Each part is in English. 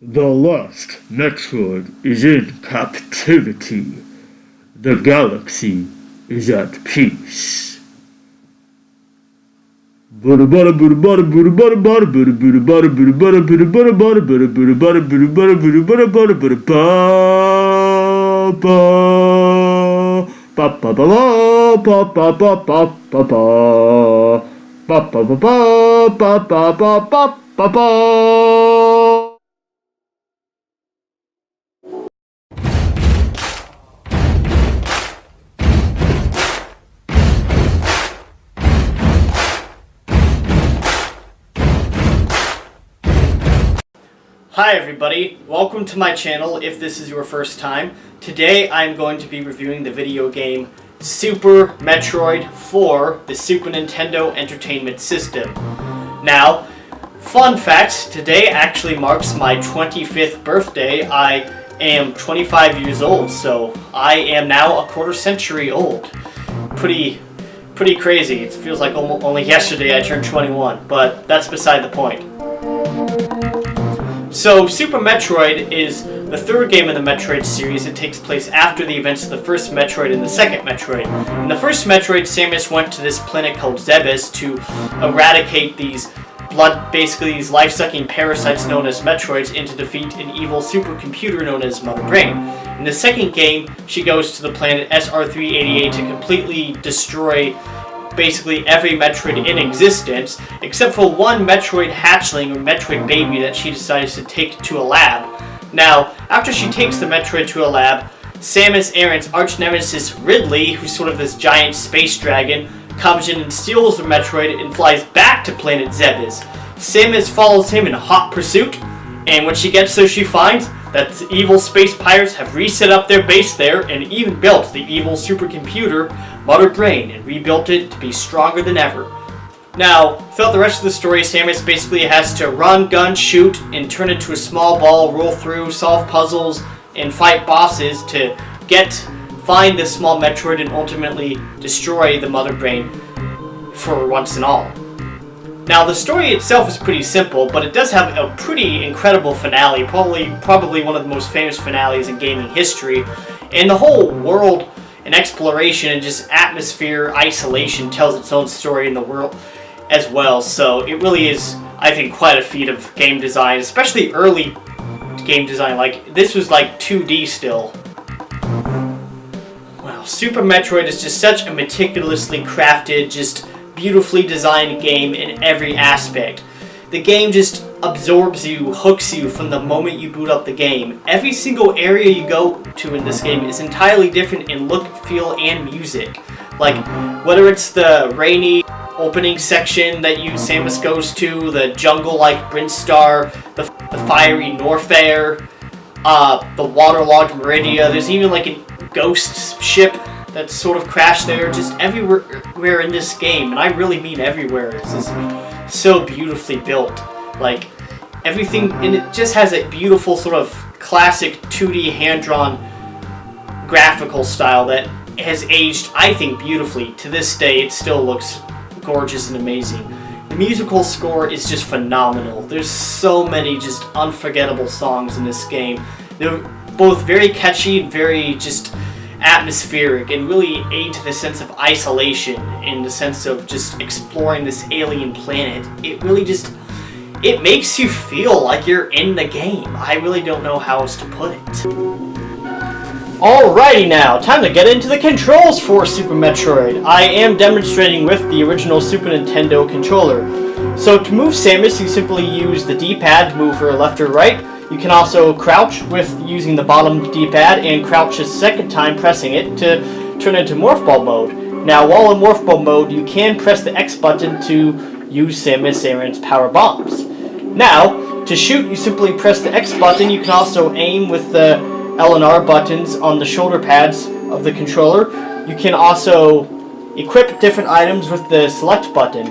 The last Metroid is in captivity. The galaxy is at peace. Hi everybody, welcome to my channel if this is your first time. Today I'm going to be reviewing the video game Super Metroid for the Super Nintendo Entertainment System. Now, fun fact, today actually marks my 25th birthday. I am 25 years old, so I am now a quarter century old. Pretty crazy. It feels like only yesterday I turned 21, but that's beside the point. So, Super Metroid is the third game in the Metroid series. It takes place after the events of the first Metroid and the second Metroid. In the first Metroid, Samus went to this planet called Zebes to eradicate these basically these life-sucking parasites known as Metroids, and to defeat an evil supercomputer known as Mother Brain. In the second game, she goes to the planet SR388 to completely destroy basically every Metroid in existence, except for one Metroid hatchling or Metroid baby that she decides to take to a lab. Now, after she takes the Metroid to a lab, Samus Aran's arch nemesis Ridley, who's sort of this giant space dragon, comes in and steals the Metroid and flies back to planet Zebes. Samus follows him in hot pursuit, and when she gets there she finds that the evil space pirates have reset up their base there and even built the evil supercomputer Mother Brain and rebuilt it to be stronger than ever. Now, throughout the rest of the story, Samus basically has to run, gun, shoot, and turn into a small ball, roll through, solve puzzles, and fight bosses to find this small Metroid and ultimately destroy the Mother Brain for once and all. Now, the story itself is pretty simple, but it does have a pretty incredible finale, probably one of the most famous finales in gaming history, and the whole world and exploration and just atmosphere, isolation tells its own story in the world as well, so it really is, I think, quite a feat of game design, especially early game design. Like, this was like 2D still. Wow, Super Metroid is just such a meticulously crafted, just beautifully designed game in every aspect. The game just absorbs you, hooks you from the moment you boot up the game. Every single area you go to in this game is entirely different in look, feel, and music. Like, whether it's the rainy opening section that Samus goes to, the jungle-like Brinstar, the fiery Norfair, the waterlogged Meridia, there's even like a ghost ship that's sort of crashed there, just everywhere in this game, and I really mean everywhere. It's just so beautifully built. Like, everything, and it just has a beautiful sort of classic 2D hand-drawn graphical style that has aged, I think, beautifully. To this day, it still looks gorgeous and amazing. The musical score is just phenomenal. There's so many just unforgettable songs in this game. They're both very catchy and very just atmospheric, and really aid to the sense of isolation and the sense of just exploring this alien planet. It really just, it makes you feel like you're in the game. I really don't know how else to put it. Alrighty now, time to get into the controls for Super Metroid. I am demonstrating with the original Super Nintendo controller. So to move Samus, you simply use the D-pad to move her left or right. You can also crouch with using the bottom D-pad, and crouch a second time pressing it to turn into Morph Ball mode. Now, while in Morph Ball mode, you can press the X button to use Samus Aran's power bombs. Now, to shoot, you simply press the X button. You can also aim with the L and R buttons on the shoulder pads of the controller. You can also equip different items with the select button.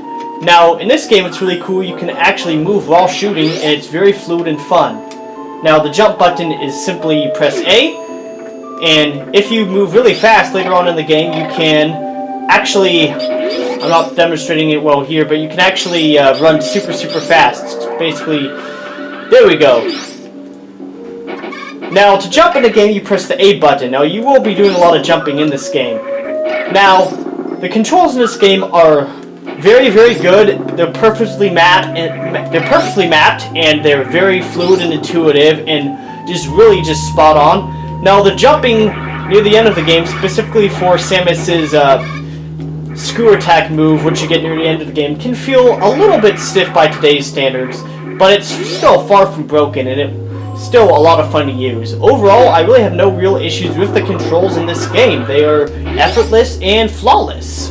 Now, in this game, it's really cool. You can actually move while shooting, and it's very fluid and fun. Now, the jump button is simply you press A, and if you move really fast later on in the game, you can actually, I'm not demonstrating it well here, but you can actually run super fast. Basically, there we go. Now, to jump in the game, you press the A button. Now, you will be doing a lot of jumping in this game. Now, the controls in this game are very, very good. They're perfectly mapped, and they're very fluid and intuitive, and just spot on. Now, the jumping near the end of the game, specifically for Samus's screw attack move, which you get near the end of the game, can feel a little bit stiff by today's standards, but it's still far from broken, and it's still a lot of fun to use. Overall, I really have no real issues with the controls in this game. They are effortless and flawless.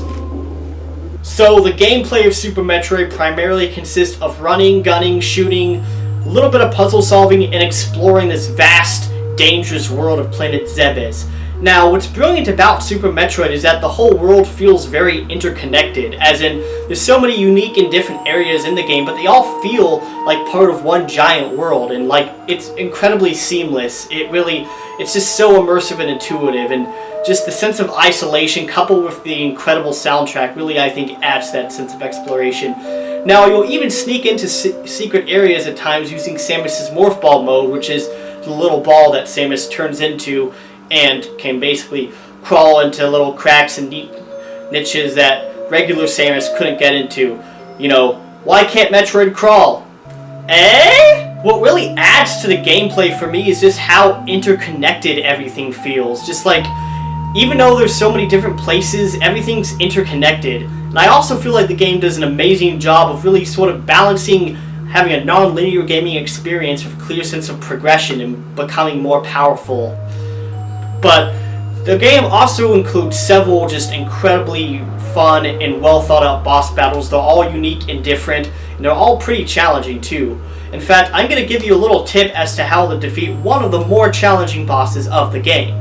So the gameplay of Super Metroid primarily consists of running, gunning, shooting, a little bit of puzzle solving, and exploring this vast, dangerous world of planet Zebes. Now, what's brilliant about Super Metroid is that the whole world feels very interconnected, as in, there's so many unique and different areas in the game, but they all feel like part of one giant world, and like, it's incredibly seamless. It's just so immersive and intuitive, and just the sense of isolation coupled with the incredible soundtrack really, I think, adds to that sense of exploration. Now, you'll even sneak into secret areas at times using Samus's Morph Ball mode, which is the little ball that Samus turns into and can basically crawl into little cracks and deep niches that regular Samus couldn't get into. You know, why can't Metroid crawl? What really adds to the gameplay for me is just how interconnected everything feels. Just like, even though there's so many different places, everything's interconnected. And I also feel like the game does an amazing job of really sort of balancing having a non-linear gaming experience with a clear sense of progression and becoming more powerful. But the game also includes several just incredibly fun and well thought out boss battles. They're all unique and different, and they're all pretty challenging too. In fact, I'm going to give you a little tip as to how to defeat one of the more challenging bosses of the game.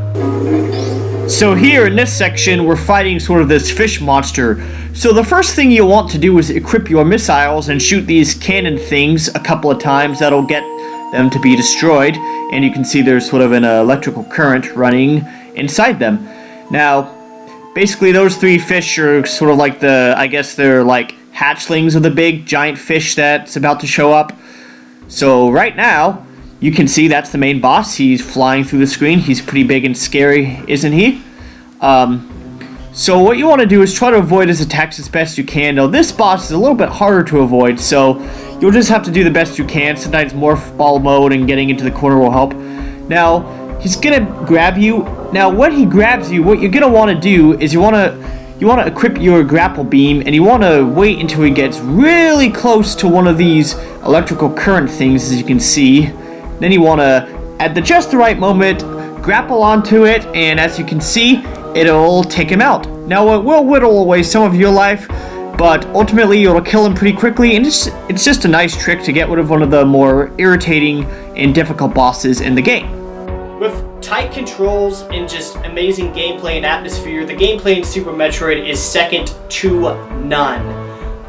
So here in this section, we're fighting sort of this fish monster. So the first thing you'll want to do is equip your missiles and shoot these cannon things a couple of times. That'll get them to be destroyed, and you can see there's sort of an electrical current running inside them. Now, basically those three fish are sort of like I guess they're like hatchlings of the big giant fish that's about to show up. So right now, you can see that's the main boss. He's flying through the screen. He's pretty big and scary, isn't he? So what you want to do is try to avoid his attacks as best you can. Now this boss is a little bit harder to avoid, so you'll just have to do the best you can. Sometimes Morph Ball mode and getting into the corner will help. Now, he's gonna grab you. Now, when he grabs you, what you're gonna want to do is you want to equip your grapple beam, and you want to wait until he gets really close to one of these electrical current things, as you can see. Then you want to, at just the right moment, grapple onto it, and as you can see, it'll take him out. Now, it will whittle away some of your life, but ultimately it'll kill him pretty quickly, and it's just a nice trick to get rid of one of the more irritating and difficult bosses in the game. With tight controls and just amazing gameplay and atmosphere, the gameplay in Super Metroid is second to none.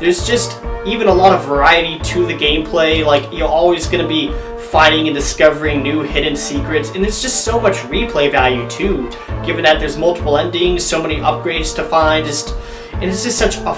There's just even a lot of variety to the gameplay. Like, you're always going to be finding and discovering new hidden secrets, and there's just so much replay value too, given that there's multiple endings, so many upgrades to find, and it's just such a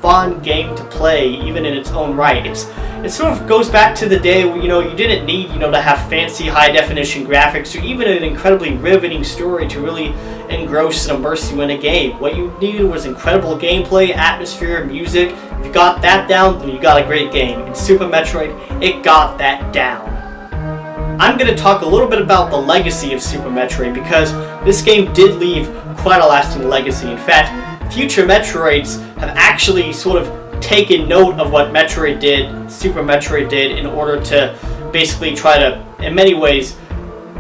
fun game to play, even in its own right. It sort of goes back to the day where, you didn't need, to have fancy high-definition graphics or even an incredibly riveting story to really engross and immerse you in a game. What you needed was incredible gameplay, atmosphere, music. If you got that down, then you got a great game. In Super Metroid, it got that down. I'm going to talk a little bit about the legacy of Super Metroid, because this game did leave quite a lasting legacy. In fact, future Metroids have actually sort of taken note of what Super Metroid did, in order to basically try to, in many ways,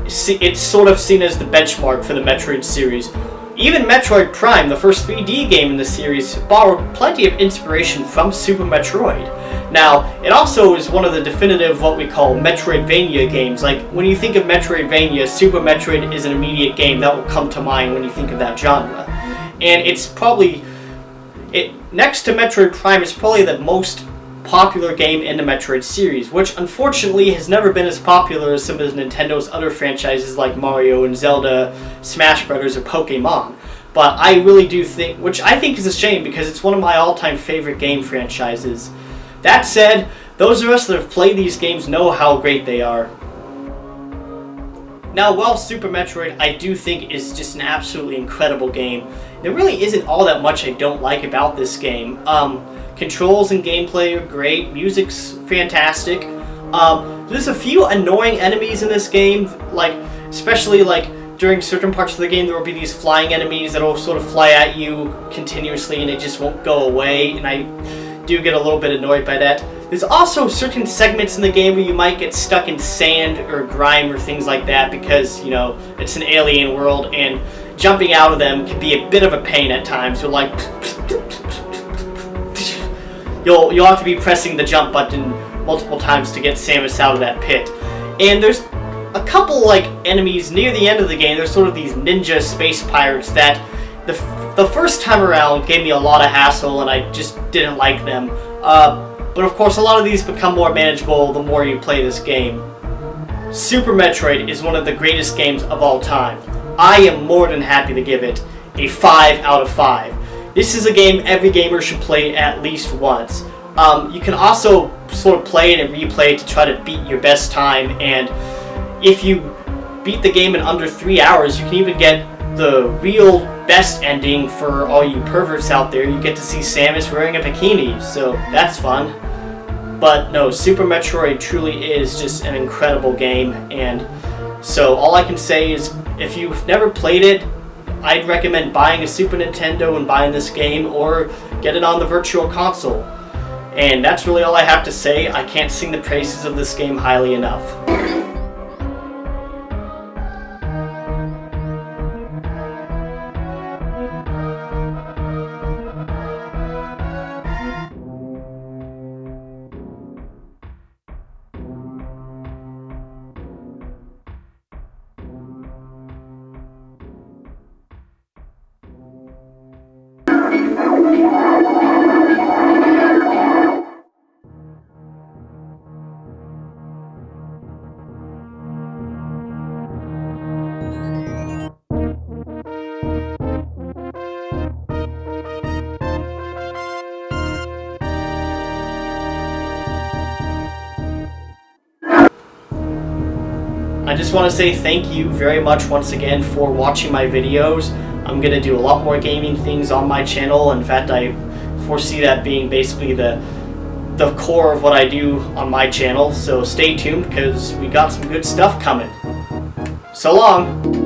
it's sort of seen as the benchmark for the Metroid series. Even Metroid Prime, the first 3D game in the series, borrowed plenty of inspiration from Super Metroid. Now, it also is one of the definitive, what we call Metroidvania games. Like, when you think of Metroidvania, Super Metroid is an immediate game that will come to mind when you think of that genre. And it's probably, next to Metroid Prime, it's probably the most popular game in the Metroid series, which unfortunately has never been as popular as some of Nintendo's other franchises like Mario and Zelda, Smash Brothers, or Pokemon. But I really do think, which I think is a shame, because it's one of my all-time favorite game franchises. That said, those of us that have played these games know how great they are. Now, while Super Metroid I do think is just an absolutely incredible game, there really isn't all that much I don't like about this game. Controls and gameplay are great, music's fantastic. There's a few annoying enemies in this game, especially during certain parts of the game there will be these flying enemies that will sort of fly at you continuously and it just won't go away, and I do get a little bit annoyed by that. There's also certain segments in the game where you might get stuck in sand or grime or things like that because, you know, it's an alien world and jumping out of them can be a bit of a pain at times. You're like... You'll have to be pressing the jump button multiple times to get Samus out of that pit. And there's a couple enemies near the end of the game. There's sort of these ninja space pirates that the first time around gave me a lot of hassle and I just didn't like them. But of course a lot of these become more manageable the more you play this game. Super Metroid is one of the greatest games of all time. I am more than happy to give it a 5 out of 5. This is a game every gamer should play at least once. You can also sort of play it and replay it to try to beat your best time, and if you beat the game in under 3 hours, you can even get the real best ending for all you perverts out there. You get to see Samus wearing a bikini, so that's fun. But no, Super Metroid truly is just an incredible game, and so all I can say is if you've never played it, I'd recommend buying a Super Nintendo and buying this game, or get it on the Virtual Console. And that's really all I have to say. I can't sing the praises of this game highly enough. I just want to say thank you very much once again for watching my videos. I'm going to do a lot more gaming things on my channel. In fact, I foresee that being basically the core of what I do on my channel. So stay tuned because we got some good stuff coming. So long!